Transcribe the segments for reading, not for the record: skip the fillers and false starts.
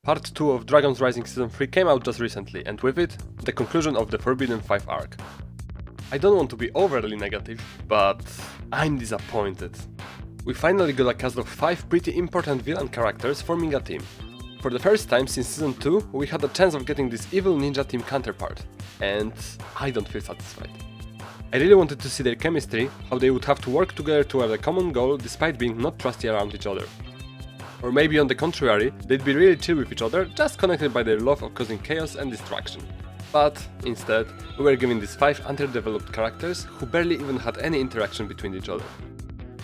Part 2 of Dragon's Rising Season 3 came out just recently, and with it, the conclusion of the Forbidden 5 arc. I don't want to be overly negative, but I'm disappointed. We finally got a cast of 5 pretty important villain characters forming a team. For the first time since Season 2, we had a chance of getting this evil ninja team counterpart, and I don't feel satisfied. I really wanted to see their chemistry, how they would have to work together toward a common goal despite being not trusty around each other. Or maybe on the contrary, they'd be really chill with each other, just connected by their love of causing chaos and destruction. But instead, we were given these 5 underdeveloped characters who barely even had any interaction between each other.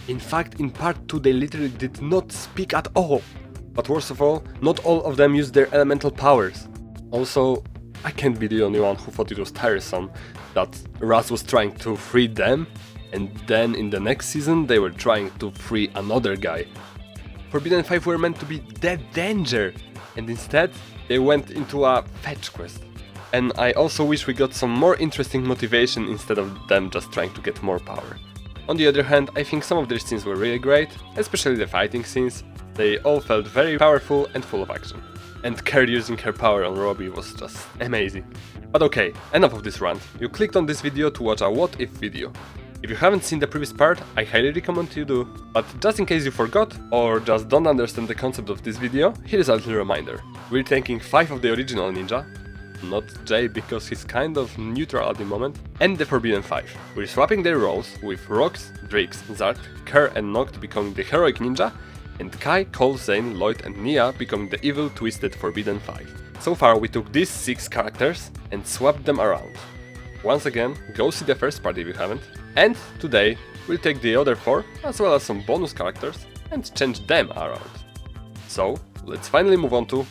In fact, in part 2 they literally did not speak at all. But worst of all, not all of them used their elemental powers. Also, I can't be the only one who thought it was tiresome that Raz was trying to free them, and then in the next season they were trying to free another guy. Forbidden 5 were meant to be dead danger, and instead they went into a fetch quest. And I also wish we got some more interesting motivation instead of them just trying to get more power. On the other hand, I think some of their scenes were really great, especially the fighting scenes. They all felt very powerful and full of action. And Kerr using her power on Robbie was just amazing. But okay, enough of this rant. You clicked on this video to watch a what if video. If you haven't seen the previous part, I highly recommend you do. But just in case you forgot, or just don't understand the concept of this video, here is a little reminder. We're taking 5 of the original ninja, not Jay because he's kind of neutral at the moment, and the Forbidden 5. We're swapping their roles, with Rox, Drix, Zart, Kerr and Nokt becoming the heroic ninja, and Kai, Cole, Zane, Lloyd and Nya becoming the evil, twisted Forbidden 5. So far we took these 6 characters and swapped them around. Once again, go see the first part if you haven't. And today we'll take the other 4, as well as some bonus characters, and change them around. So, let's finally move on to...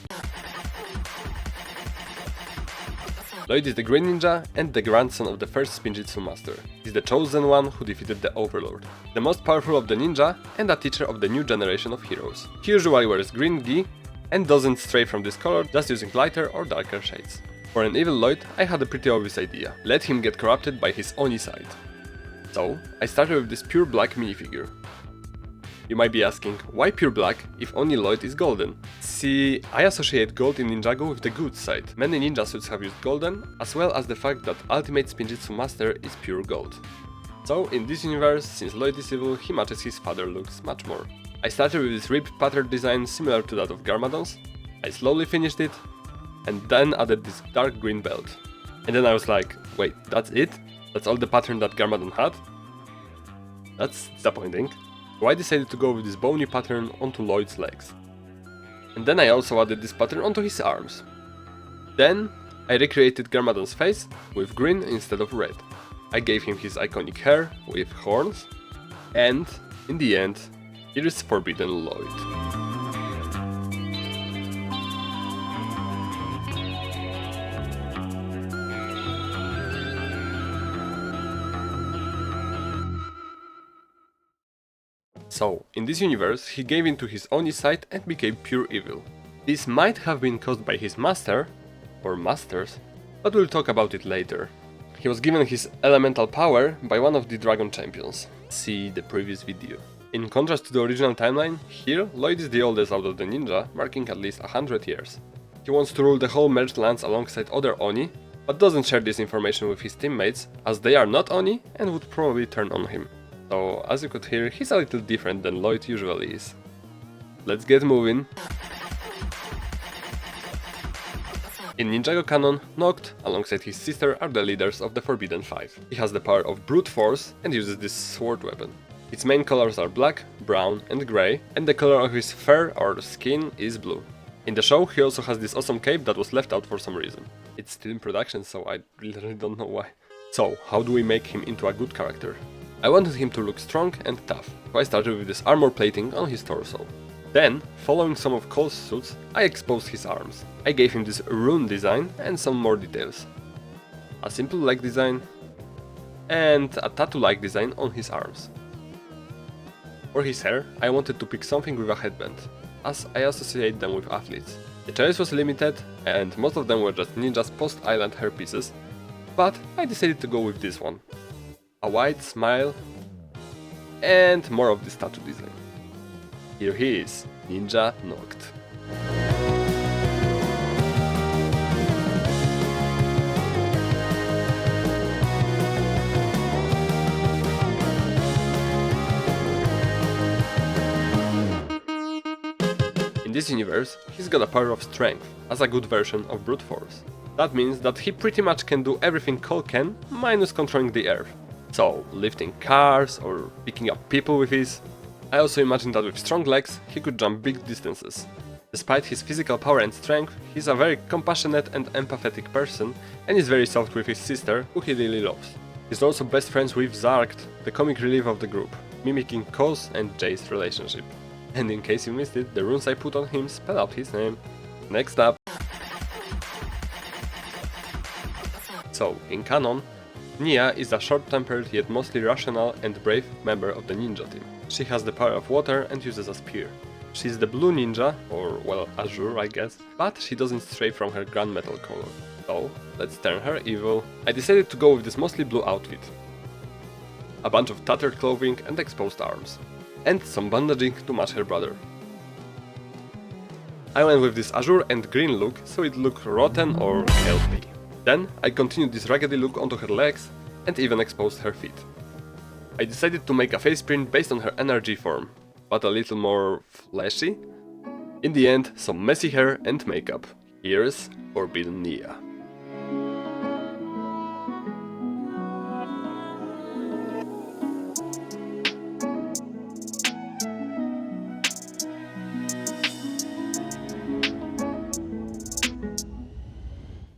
Lloyd is the Green Ninja and the grandson of the first Spinjitzu master. He's the chosen one who defeated the Overlord, the most powerful of the ninja and a teacher of the new generation of heroes. He usually wears green gi and doesn't stray from this color, just using lighter or darker shades. For an evil Lloyd, I had a pretty obvious idea. Let him get corrupted by his Oni side. So, I started with this pure black minifigure. You might be asking, why pure black if only Lloyd is golden? See, I associate gold in Ninjago with the good side. Many ninja suits have used golden, as well as the fact that Ultimate Spinjitzu Master is pure gold. So, in this universe, since Lloyd is evil, he matches his father looks much more. I started with this ribbed pattern design similar to that of Garmadon's. I slowly finished it, and then added this dark green belt. And then I was like, wait, that's it? That's all the pattern that Garmadon had? That's disappointing. So I decided to go with this bony pattern onto Lloyd's legs. And then I also added this pattern onto his arms. Then I recreated Garmadon's face with green instead of red. I gave him his iconic hair with horns, and in the end, here is Forbidden Lloyd. So, in this universe, he gave in to his Oni side and became pure evil. This might have been caused by his master, or masters, but we'll talk about it later. He was given his elemental power by one of the Dragon Champions. See the previous video. In contrast to the original timeline, here Lloyd is the oldest out of the ninja, marking at least 100 years. He wants to rule the whole merged lands alongside other Oni, but doesn't share this information with his teammates, as they are not Oni and would probably turn on him. So, as you could hear, he's a little different than Lloyd usually is. Let's get moving. In Ninjago canon, Nokt, alongside his sister, are the leaders of the Forbidden 5. He has the power of brute force and uses this sword weapon. Its main colors are black, brown and grey, and the color of his fur or skin is blue. In the show, he also has this awesome cape that was left out for some reason. It's still in production, so I really don't know why. So, how do we make him into a good character? I wanted him to look strong and tough, so I started with this armor plating on his torso. Then, following some of Cole's suits, I exposed his arms. I gave him this rune design and some more details. A simple leg design and a tattoo-like design on his arms. For his hair, I wanted to pick something with a headband, as I associate them with athletes. The choice was limited and most of them were just ninjas post-island hairpieces, but I decided to go with this one. A wide smile, and more of this tattoo design. Here he is, Ninja Nokt. this universe, he's got a power of strength, as a good version of brute force. That means that he pretty much can do everything Cole can, minus controlling the earth. So, lifting cars or picking up people with ease. I also imagine that with strong legs, he could jump big distances. Despite his physical power and strength, he's a very compassionate and empathetic person, and is very soft with his sister, who he really loves. He's also best friends with Zarkt, the comic relief of the group, mimicking Cole's and Jay's relationship. And in case you missed it, the runes I put on him spell out his name. Next up. So, in canon, Nya is a short-tempered yet mostly rational and brave member of the ninja team. She has the power of water and uses a spear. She's the blue ninja, or well, azure I guess, but she doesn't stray from her gunmetal color. So, let's turn her evil. I decided to go with this mostly blue outfit. A bunch of tattered clothing and exposed arms. And some bandaging to match her brother. I went with this azure and green look, so it looked rotten or healthy. Then I continued this raggedy look onto her legs and even exposed her feet. I decided to make a face print based on her energy form, but a little more fleshy. In the end, some messy hair and makeup. Here's Forbidden Nya.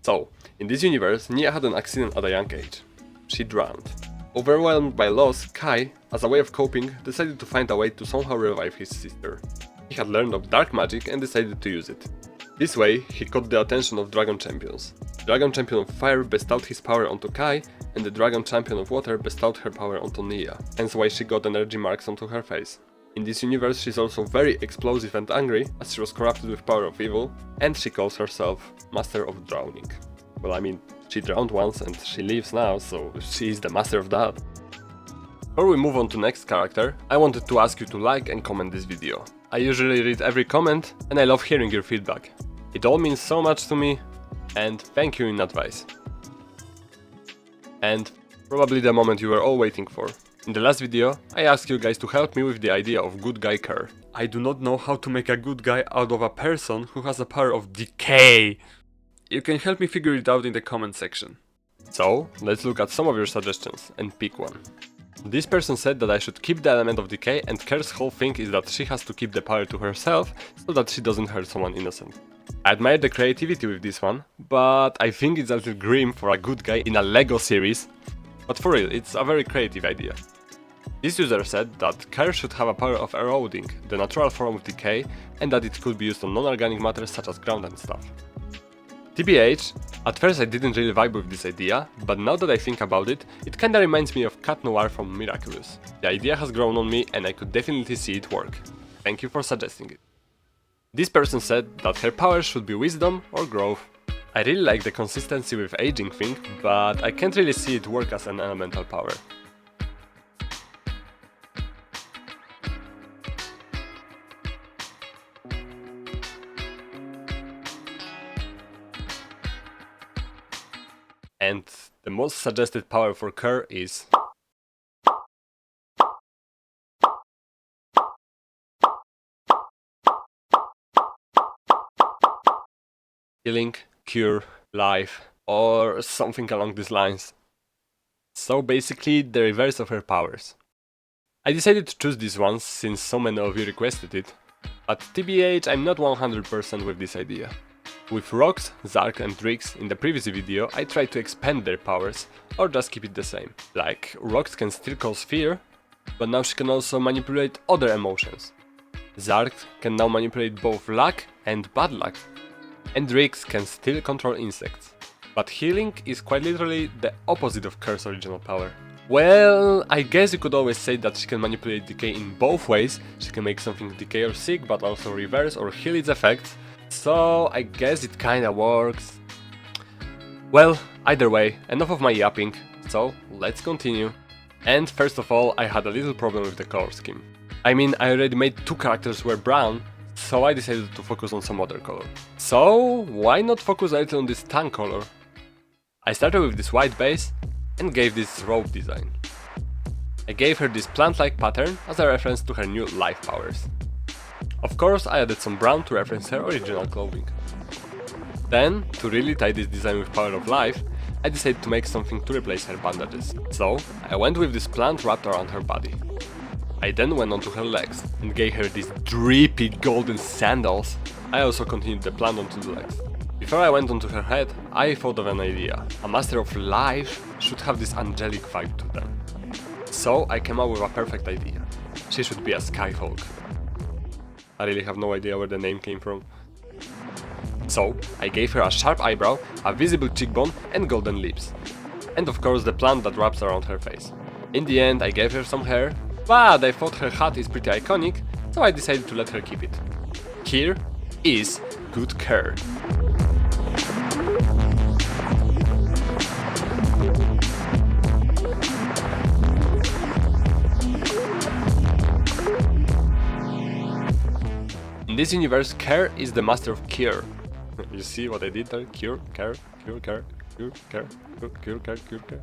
So, in this universe, Nya had an accident at a young age. She drowned. Overwhelmed by loss, Kai, as a way of coping, decided to find a way to somehow revive his sister. He had learned of dark magic and decided to use it. This way, he caught the attention of Dragon Champions. The Dragon Champion of Fire bestowed his power onto Kai, and the Dragon Champion of Water bestowed her power onto Nya, hence why she got energy marks onto her face. In this universe, she's also very explosive and angry, as she was corrupted with power of evil, and she calls herself Master of Drowning. Well, I mean, she drowned once and she lives now, so she is the master of that. Before we move on to next character, I wanted to ask you to like and comment this video. I usually read every comment and I love hearing your feedback. It all means so much to me, and thank you in advance. And probably the moment you were all waiting for. In the last video, I asked you guys to help me with the idea of good guy Kur. I do not know how to make a good guy out of a person who has a power of decay. You can help me figure it out in the comment section. So, let's look at some of your suggestions and pick one. This person said that I should keep the element of decay, and Kur's whole thing is that she has to keep the power to herself so that she doesn't hurt someone innocent. I admire the creativity with this one, but I think it's a little grim for a good guy in a LEGO series. But for real, it's a very creative idea. This user said that Kur should have a power of eroding, the natural form of decay, and that it could be used on non-organic matter such as ground and stuff. TBH, at first I didn't really vibe with this idea, but now that I think about it, it kinda reminds me of Cat Noir from Miraculous. The idea has grown on me and I could definitely see it work. Thank you for suggesting it. This person said that her power should be wisdom or growth. I really like the consistency with aging thing, but I can't really see it work as an elemental power. And the most suggested power for Kur is healing, cure, life, or something along these lines. So basically the reverse of her powers. I decided to choose this one since so many of you requested it, but TBH I'm not 100% with this idea. With Rox, Zark and Drix in the previous video I tried to expand their powers, or just keep it the same. Like, Rox can still cause fear, but now she can also manipulate other emotions. Zark can now manipulate both luck and bad luck. And Drix can still control insects. But healing is quite literally the opposite of Kur's original power. Well, I guess you could always say that she can manipulate decay in both ways. She can make something decay or sick, but also reverse or heal its effects. So I guess it kinda works. Well, either way, enough of my yapping, so let's continue. And first of all, I had a little problem with the color scheme. I mean, I already made two characters were brown, so I decided to focus on some other color. So why not focus a little on this tan color? I started with this white base and gave this robe design. I gave her this plant-like pattern as a reference to her new life powers. Of course, I added some brown to reference her original clothing. Then, to really tie this design with power of life, I decided to make something to replace her bandages. So, I went with this plant wrapped around her body. I then went onto her legs and gave her these drippy golden sandals. I also continued the plant onto the legs. Before I went onto her head, I thought of an idea. A Master of Life should have this angelic vibe to them. So I came up with a perfect idea. She should be a Skyfolk. I really have no idea where the name came from. So I gave her a sharp eyebrow, a visible cheekbone and golden lips. And of course the plant that wraps around her face. In the end I gave her some hair, but I thought her hat is pretty iconic, so I decided to let her keep it. Here is good care. In this universe, Care is the master of cure. You see what I did there? Cure, care, cure, care, cure, care, cure, care, cure, care.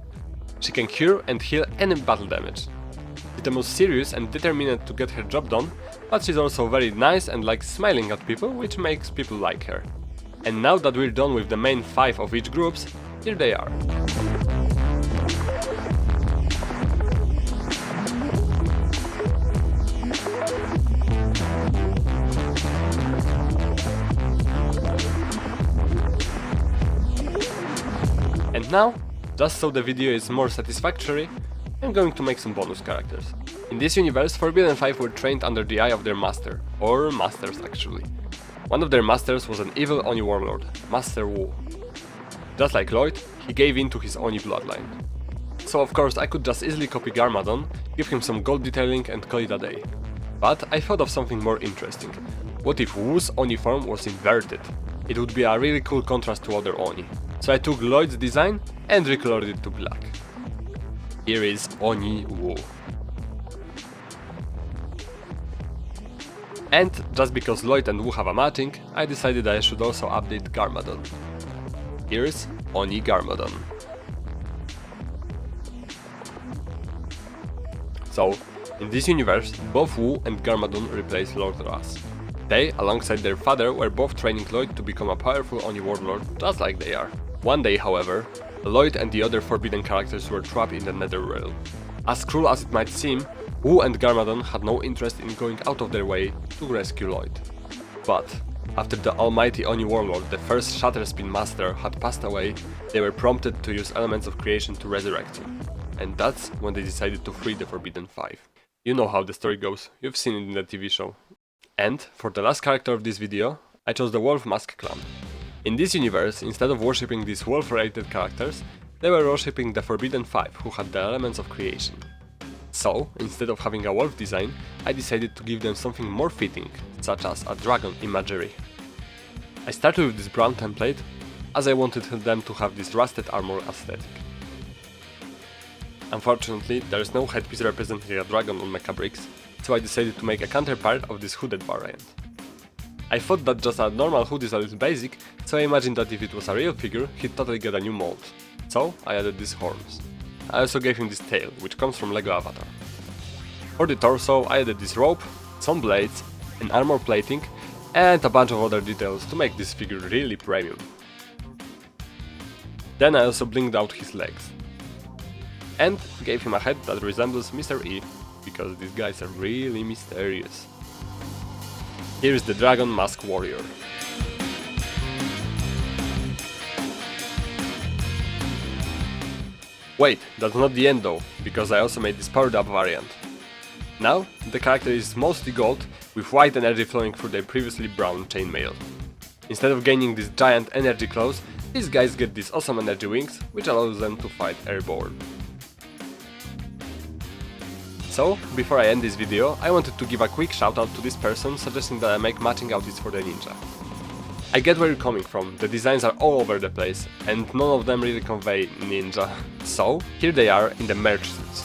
She can cure and heal any battle damage. She's the most serious and determined to get her job done, but she's also very nice and likes smiling at people, which makes people like her. And now that we're done with the main 5 of each groups, here they are. And now, just so the video is more satisfactory, I'm going to make some bonus characters. In this universe, Forbidden 5 were trained under the eye of their master, or masters actually. One of their masters was an evil Oni warlord, Master Wu. Just like Lloyd, he gave in to his Oni bloodline. So of course I could just easily copy Garmadon, give him some gold detailing and call it a day. But I thought of something more interesting. What if Wu's Oni form was inverted? It would be a really cool contrast to other Oni. So I took Lloyd's design and recolored it to black. Here is Oni Wu. And just because Lloyd and Wu have a matching, I decided I should also update Garmadon. Here's Oni Garmadon. So, in this universe, both Wu and Garmadon replace Lord Ras. They, alongside their father, were both training Lloyd to become a powerful Oni warlord, just like they are. One day, however, Lloyd and the other forbidden characters were trapped in the Netherrealm. As cruel as it might seem, Wu and Garmadon had no interest in going out of their way to rescue Lloyd. But, after the almighty Oni warlord, the first Shatterspin master, had passed away, they were prompted to use elements of creation to resurrect him. And that's when they decided to free the Forbidden 5. You know how the story goes, you've seen it in the TV show. And, for the last character of this video, I chose the Wolf Mask clan. In this universe, instead of worshipping these wolf-related characters, they were worshipping the Forbidden 5, who had the elements of creation. So, instead of having a wolf design, I decided to give them something more fitting, such as a dragon imagery. I started with this brown template, as I wanted them to have this rusted armor aesthetic. Unfortunately, there is no headpiece representing a dragon on mecha bricks, so I decided to make a counterpart of this hooded variant. I thought that just a normal hood is a little basic, so I imagined that if it was a real figure, he'd totally get a new mold. So I added these horns. I also gave him this tail, which comes from LEGO Avatar. For the torso, I added this rope, some blades, an armor plating, and a bunch of other details to make this figure really premium. Then I also blinged out his legs. And gave him a head that resembles Mr. E, because these guys are really mysterious. Here is the Dragon Mask Warrior. Wait, that's not the end though, because I also made this powered up variant. Now, the character is mostly gold, with white energy flowing through their previously brown chainmail. Instead of gaining these giant energy claws, these guys get these awesome energy wings, which allows them to fight airborne. So, before I end this video, I wanted to give a quick shout out to this person suggesting that I make matching outfits for the ninja. I get where you're coming from, the designs are all over the place, and none of them really convey ninja. So, here they are in the merch suits.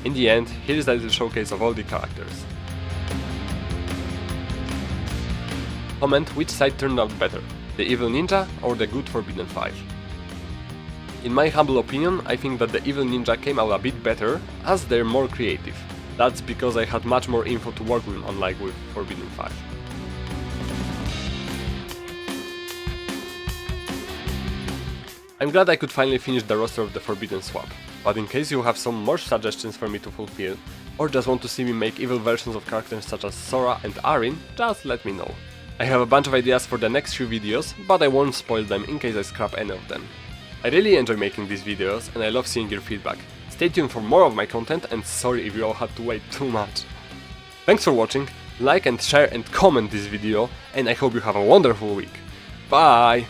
In the end, here is a little showcase of all the characters. Comment which side turned out better, the evil ninja or the good Forbidden 5. In my humble opinion, I think that the evil ninja came out a bit better, as they're more creative. That's because I had much more info to work with, unlike with Forbidden 5. I'm glad I could finally finish the roster of the Forbidden swap, but in case you have some more suggestions for me to fulfill, or just want to see me make evil versions of characters such as Sora and Arin, just let me know. I have a bunch of ideas for the next few videos, but I won't spoil them in case I scrap any of them. I really enjoy making these videos and I love seeing your feedback. Stay tuned for more of my content, and sorry if you all had to wait too much. Thanks for watching, like and share and comment this video, and I hope you have a wonderful week. Bye!